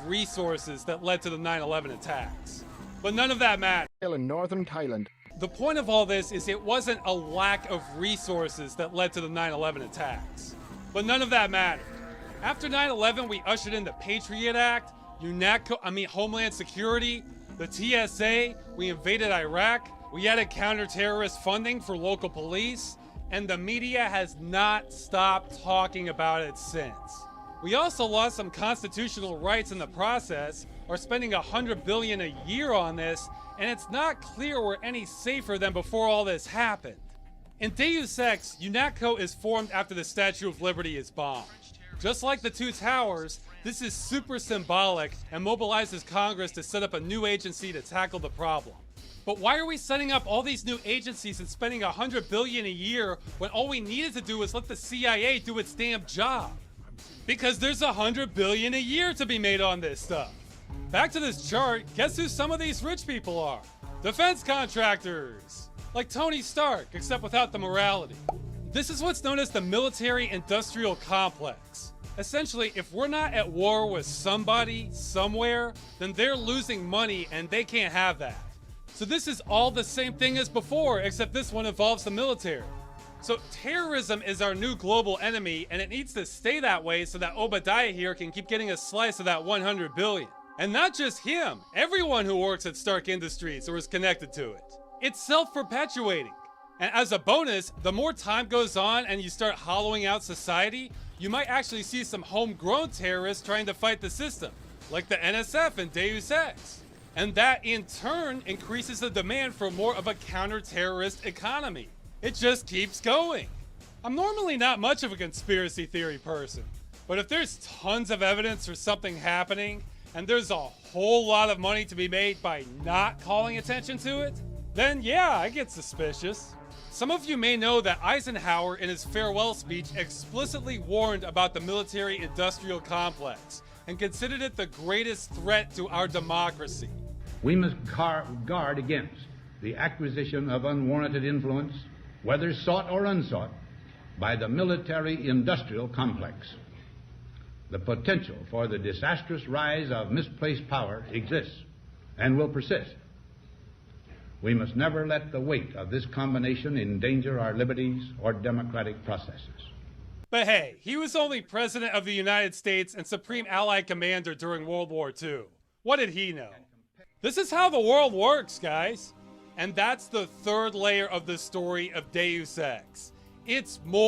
resources that led to the 9/11 attacks. But none of that mattered. In northern Thailand. The point of all this is it wasn't a lack of resources that led to the 9/11 attacks. But none of that mattered. After 9/11, we ushered in the Patriot Act, Homeland Security, the TSA, we invaded Iraq, we added counter-terrorist funding for local police, and the media has not stopped talking about it since. We also lost some constitutional rights in the process, are spending $100 billion a year on this, and it's not clear we're any safer than before all this happened. In Deus Ex, UNATCO is formed after the Statue of Liberty is bombed. Just like the two towers, this is super symbolic and mobilizes Congress to set up a new agency to tackle the problem. But why are we setting up all these new agencies and spending $100 billion a year when all we needed to do was let the CIA do its damn job? Because there's $100 billion a year to be made on this stuff. Back to this chart, guess who some of these rich people are? Defense contractors! Like Tony Stark, except without the morality. This is what's known as the military-industrial complex. Essentially, if we're not at war with somebody, somewhere, then they're losing money and they can't have that. So this is all the same thing as before, except this one involves the military. So terrorism is our new global enemy, and it needs to stay that way so that Obadiah here can keep getting a slice of that 100 billion. And not just him, everyone who works at Stark Industries or is connected to it. It's self-perpetuating. And as a bonus, the more time goes on and you start hollowing out society, you might actually see some homegrown terrorists trying to fight the system, like the NSF and Deus Ex. And that in turn increases the demand for more of a counter-terrorist economy. It just keeps going. I'm normally not much of a conspiracy theory person, but if there's tons of evidence for something happening, and there's a whole lot of money to be made by not calling attention to it, then yeah, I get suspicious. Some of you may know that Eisenhower in his farewell speech explicitly warned about the military-industrial complex and considered it the greatest threat to our democracy. We must guard against the acquisition of unwarranted influence, whether sought or unsought, by the military-industrial complex. The potential for the disastrous rise of misplaced power exists and will persist. We must never let the weight of this combination endanger our liberties or democratic processes. But hey, he was only President of the United States and Supreme Allied Commander during World War II. What did he know? This is how the world works, guys. And that's the third layer of the story of Deus Ex. It's more